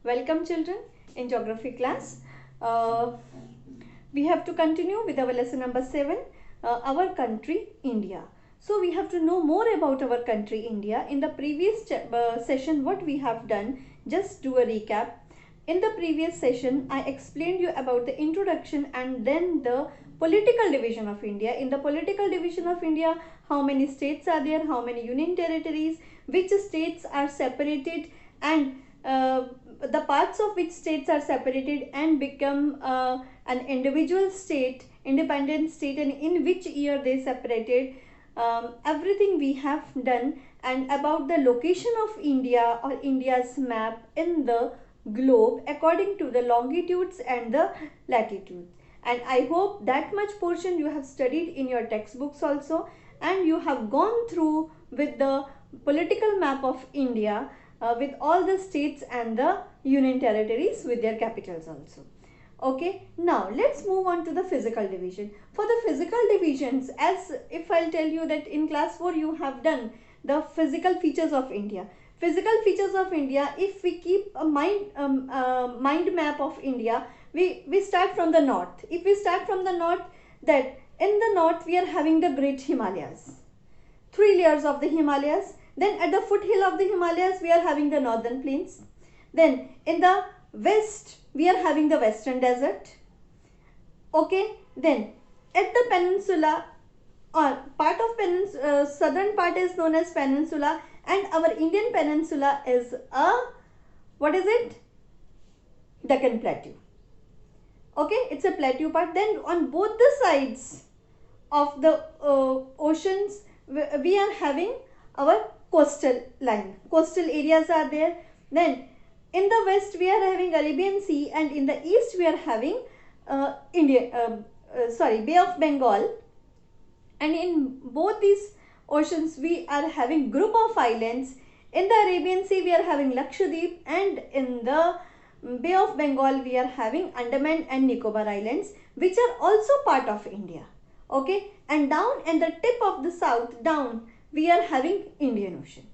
Welcome children in geography class. Uh, we have to continue with our lesson number 7, our country India. So we have to know more about our country India. In the previous session what we have done, just do a recap. In the previous session I explained you about the introduction and then the political division of India. In the political division of India, how many states are there, how many union territories, which states are separated, and the parts of which states are separated and become an individual state, independent state, and in which year they separated. Everything we have done, and about the location of India or India's map in the globe according to the longitudes and the latitudes. And I hope that much portion you have studied in your textbooks also, and you have gone through with the political map of India, with all the states and the union territories with their capitals also. Okay, now let's move on to the physical division. For the physical divisions, as if I'll tell you that in class 4 you have done the physical features of India. Physical features of India, if we keep a mind map of India, we start from the north. If we start from the north, that in the north we are having the great Himalayas, 3 layers of the Himalayas. Then at the foothill of the Himalayas we are having the northern plains. Then in the west we are having the western desert. Okay, then at the peninsula, or part of southern part is known as peninsula, and our Indian peninsula is a, what is it? Deccan Plateau. Okay, it's a plateau part. Then on both the sides of the oceans we are having our coastal line. Coastal areas are there. Then in the west we are having Arabian Sea, and in the east we are having Bay of Bengal. And in both these oceans we are having group of islands. In the Arabian Sea we are having Lakshadweep, and in the Bay of Bengal we are having Andaman and Nicobar Islands, which are also part of India. Okay, and down in the tip of the south down we are having Indian Ocean.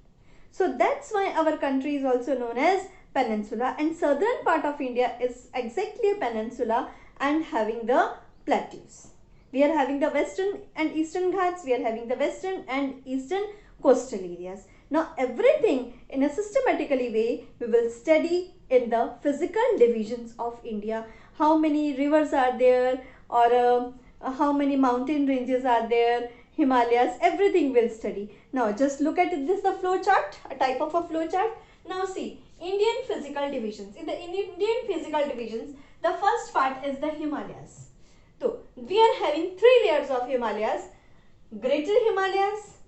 So that's why our country is also known as peninsula, and southern part of India is exactly a peninsula and having the plateaus. We are having the western and eastern Ghats, we are having the western and eastern coastal areas. Now everything in a systematically way we will study in the physical divisions of India. How many rivers are there, or how many mountain ranges are there, Himalayas, everything we'll study. Now just look at this, the flow chart, a type of a flow chart. Now see, Indian physical divisions. In the Indian physical divisions, the first part is the Himalayas. So we are having 3 layers of Himalayas: Greater Himalayas,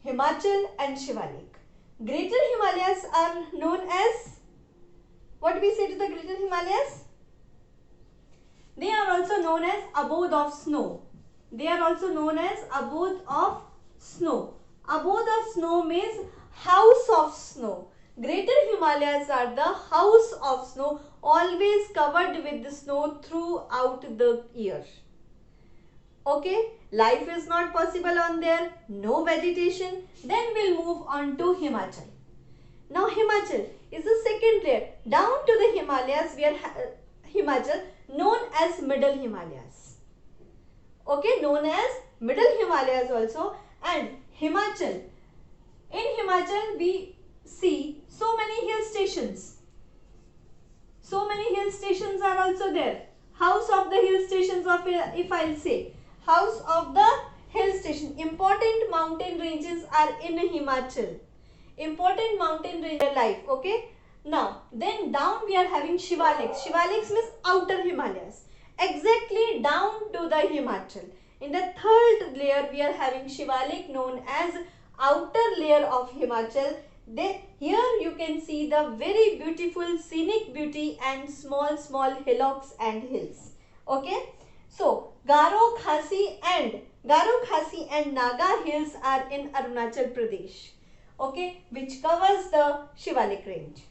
Himachal and Shivalik. Greater Himalayas are known as, what we say to the Greater Himalayas? They are also known as abode of snow. They are also known as abode of snow. Abode of snow means house of snow. Greater Himalayas are the house of snow, always covered with the snow throughout the year. Okay, life is not possible on there, no vegetation. Then we'll move on to Himachal. Now Himachal is the second layer. Down to the Himalayas we are Himachal, known as Middle Himalayas. Okay, known as Middle Himalayas also. And Himachal, in Himachal we see so many hill stations. So many hill stations are also there. House of the hill stations of, if I'll say, house of the hill station. Important mountain ranges are in Himachal. Important mountain range life. Okay. Now then down we are having Shivaliks. Shivaliks means outer Himalayas. Exactly down to the Himachal. In the third layer we are having Shivalik, known as outer layer of Himachal. Here you can see the very beautiful scenic beauty and small hillocks and hills. Okay. So Garo, Khasi and Naga hills are in Arunachal Pradesh. Okay, which covers the Shivalik range,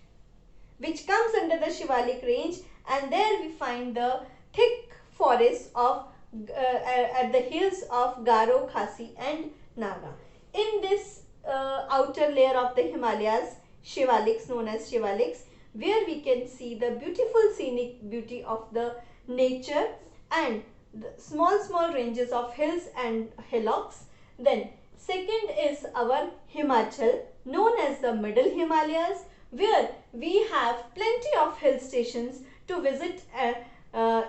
which comes under the Shivalik range, and there we find the thick forests of at the hills of Garo, Khasi and Naga. In this outer layer of the Himalayas, Shivaliks, known as Shivaliks, where we can see the beautiful scenic beauty of the nature and the small ranges of hills and hillocks. Then second is our Himachal, known as the Middle Himalayas, where we have plenty of hill stations to visit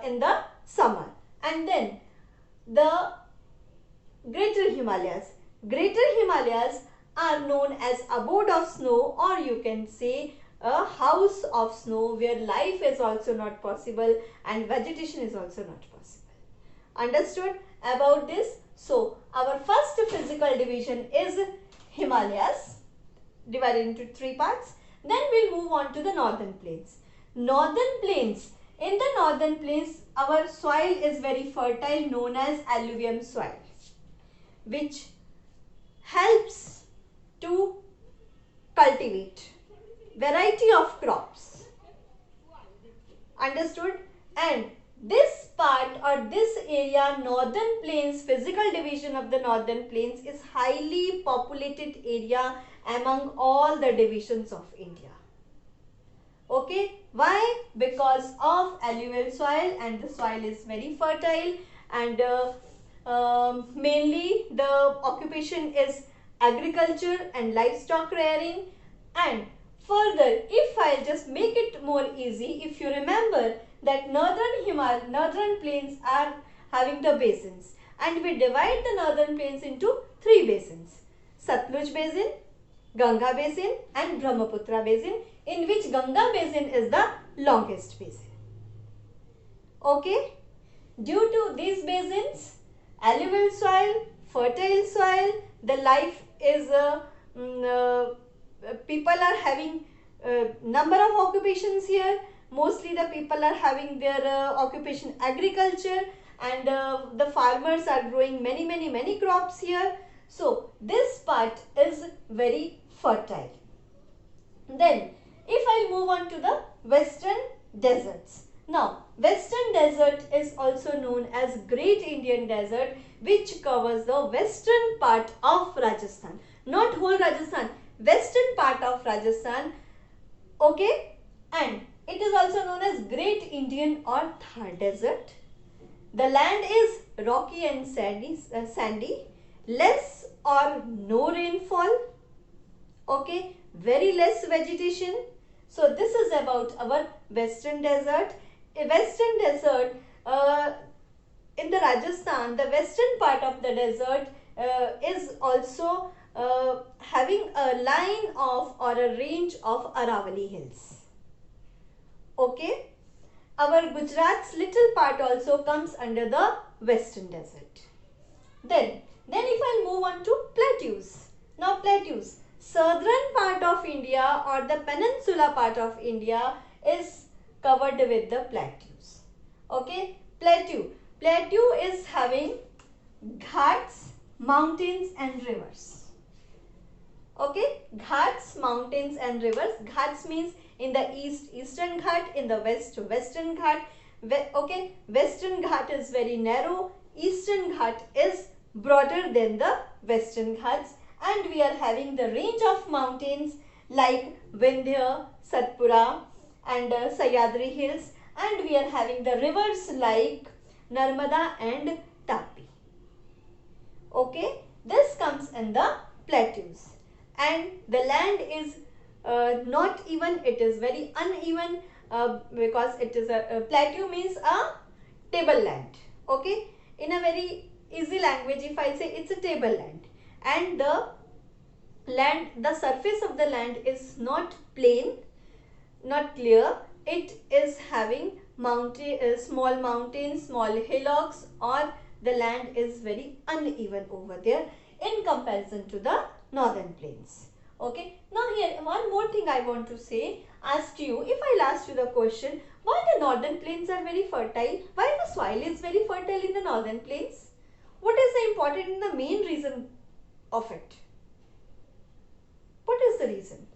in the summer. And then the Greater Himalayas. Greater Himalayas are known as abode of snow, or you can say a house of snow, where life is also not possible and vegetation is also not possible. Understood about this? So our first physical division is Himalayas, divided into three parts. Then we'll move on to the northern plains. Northern plains. In the northern plains, our soil is very fertile, known as alluvium soil, which helps to cultivate variety of crops. Understood? And this part or this area, northern plains, physical division of the northern plains, is highly populated area among all the divisions of India. Okay, why? Because of alluvial soil, and the soil is very fertile, and mainly the occupation is agriculture and livestock rearing. And further, if I'll just make it more easy, if you remember that northern plains are having the basins, and we divide the northern plains into three basins: Satluj basin, Ganga basin and Brahmaputra basin, in which Ganga basin is the longest basin. Okay, due to these basins, alluvial soil, fertile soil, the life is people are having number of occupations here. Mostly the people are having their occupation agriculture, and the farmers are growing many crops here. So this part is very fertile. Then if I move on to the western deserts. Now western desert is also known as Great Indian Desert, which covers the western part of Rajasthan. Not whole Rajasthan, western part of Rajasthan. Okay, and it is also known as Great Indian or Thar Desert. The land is rocky and sandy, less or no rainfall. Okay, very less vegetation. So this is about our western desert. A western desert in the Rajasthan, the western part of the desert is also having a line of or a range of Aravalli hills. Okay, our Gujarat's little part also comes under the western desert. Then if I move on to plateaus. Now plateaus, southern part of India or the peninsula part of India is covered with the plateaus. Okay, plateau is having ghats, mountains and rivers. Okay, ghats, mountains and rivers. Ghats means in the east, eastern ghat; in the west, western ghat. Okay, western ghat is very narrow, eastern ghat is broader than the western ghats, and we are having the range of mountains like Vindhya, Satpura and Sahyadri hills, and we are having the rivers like Narmada and Tapi. Okay, this comes in the plateaus, and the land is not even, it is very uneven because it is a plateau means a tableland. Okay, in a very easy language, if I say it's a tableland, and the surface of the land is not plain, not clear. It is having small mountains, small hillocks, or the land is very uneven over there in comparison to the northern plains. Okay, now here one more thing I want to say, ask you, if I'll ask you the question, why the northern plains are very fertile, why the soil is very fertile in the northern plains? What is the important and the main reason of it? What is the reason?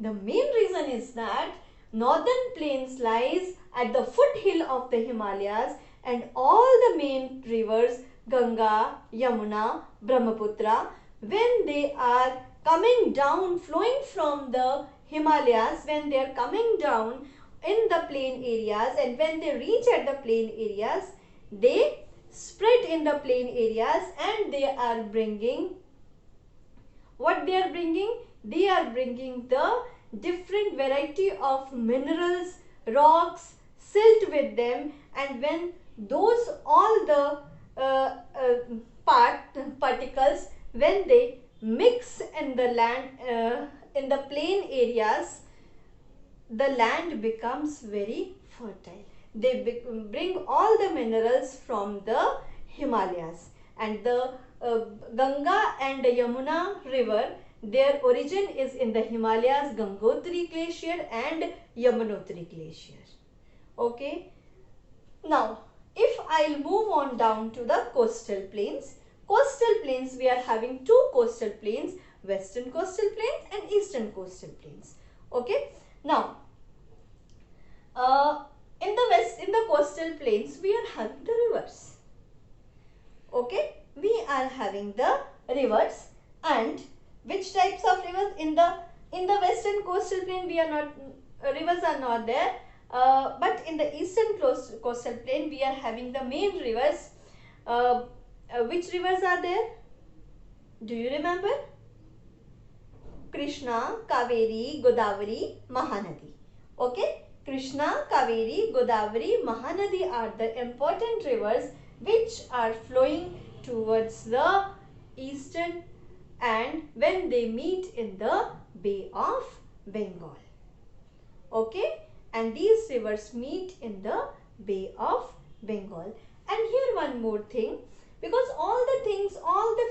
The main reason is that northern plains lies at the foothill of the Himalayas, and all the main rivers Ganga, Yamuna, Brahmaputra, when they are coming down, flowing from the Himalayas, when they are coming down in the plain areas, and when they reach at the plain areas, they spread in the plain areas, and they are bringing what they are bringing? They are bringing the different variety of minerals, rocks, silt with them, and when those all the particles, when they mix in the land, in the plain areas, the land becomes very fertile. They bring all the minerals from the Himalayas, and the Ganga and Yamuna river, their origin is in the Himalayas, Gangotri glacier and Yamunotri glacier. Okay. Now, if I'll move on down to the coastal plains, we are having two coastal plains, western coastal plains and eastern coastal plains. Okay. Now, in the coastal plains, we are having the rivers. Okay, we are having the rivers, and which types of rivers? In the western coastal plain, we are not rivers are not there, but in the eastern coastal plain, we are having the main rivers. Which rivers are there? Do you remember? Krishna, Kaveri, Godavari, Mahanadi. Okay, Krishna, Kaveri, Godavari, Mahanadi are the important rivers which are flowing towards the eastern, and when they meet in the Bay of Bengal. Okay, and these rivers meet in the Bay of Bengal. And here one more thing, because all the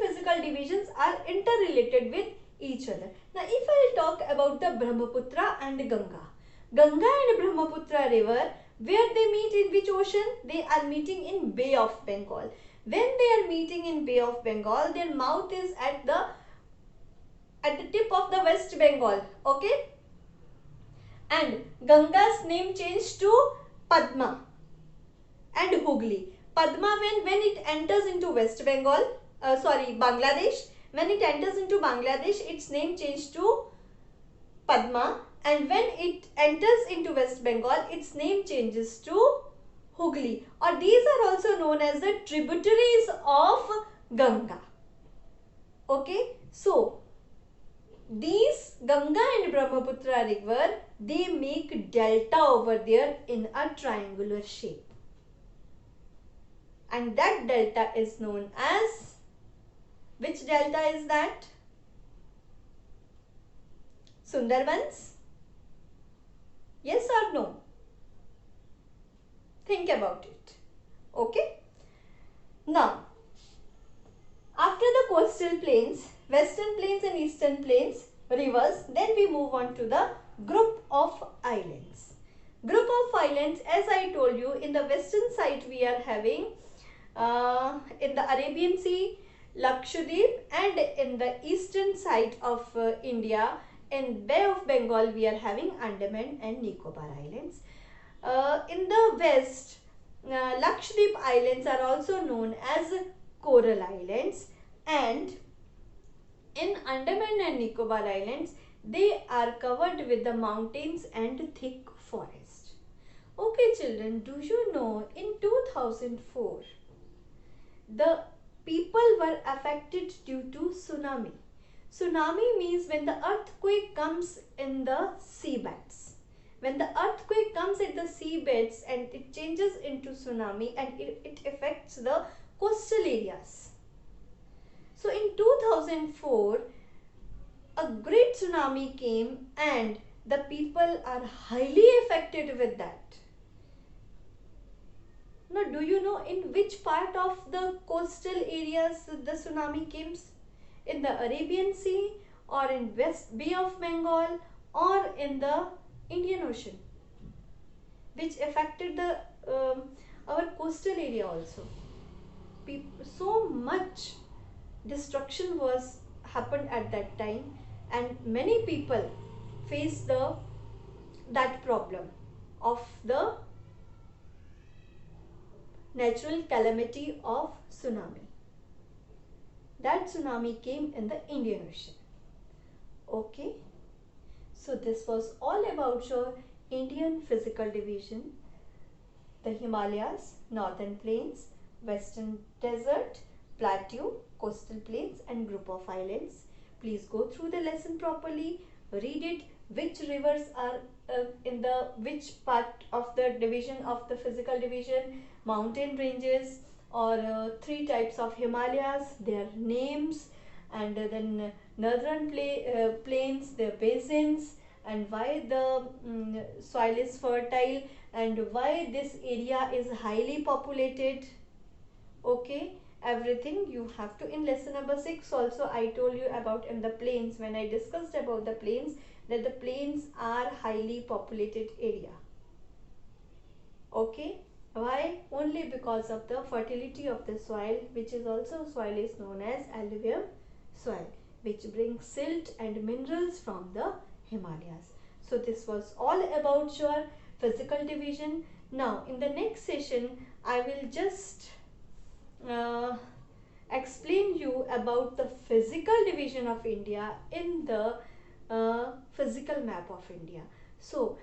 physical divisions are interrelated with each other. Now, if I talk about the Brahmaputra and Ganga and Brahmaputra river, where they meet in which ocean? They are meeting in Bay of Bengal. When they are meeting in Bay of Bengal, their mouth is at the tip of the West Bengal. Okay, and Ganga's name changed to Padma and Hooghly. Padma, when it enters into West Bengal, Bangladesh, when it enters into Bangladesh, its name changed to Padma, and when it enters into West Bengal, its name changes to Hooghly, or these are also known as the tributaries of Ganga. Okay, so these Ganga and Brahmaputra river, they make delta over there in a triangular shape, and that delta is known as, which delta is that? Sundarbans? Yes or no? Think about it. Okay. Now, after the coastal plains, western plains and eastern plains, rivers, then we move on to the group of islands. Group of islands, as I told you, in the western side we are having in the Arabian Sea, Lakshadweep, and in the eastern side of India, in Bay of Bengal, we are having Andaman and Nicobar Islands. In the west, Lakshadweep Islands are also known as Coral Islands, and in Andaman and Nicobar Islands, they are covered with the mountains and thick forest. Okay children, do you know in 2004, the people were affected due to tsunami. Tsunami means when the earthquake comes in the seabeds. When the earthquake comes at the seabeds and it changes into tsunami, and it affects the coastal areas. So in 2004, a great tsunami came and the people are highly affected with that. Now, do you know in which part of the coastal areas the tsunami came? In the Arabian Sea, or in West Bay of Bengal, or in the Indian Ocean, which affected the our coastal area also. So much destruction was happened at that time, and many people faced that problem of the natural calamity of tsunami. That tsunami came in the Indian Ocean. Okay. So this was all about your Indian physical division. The Himalayas, northern plains, western desert, plateau, coastal plains and group of islands. Please go through the lesson properly, read it, which rivers are in the which part of the division of the physical division, mountain ranges or three types of Himalayas, their names, and then northern plains, their basins, and why the soil is fertile and why this area is highly populated. Okay, everything you have to in lesson number 6. Also I told you about in the plains, when I discussed about the plains, that the plains are highly populated area. Okay, why? Only because of the fertility of the soil, which is also soil is known as alluvial soil, which brings silt and minerals from the Himalayas. So this was all about your physical division. Now in the next session I will just uh, explain you about the physical division of India in the physical map of India. So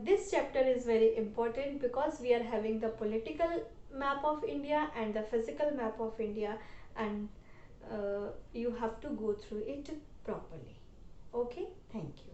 this chapter is very important because we are having the political map of India and the physical map of India, and you have to go through it properly. Okay, thank you.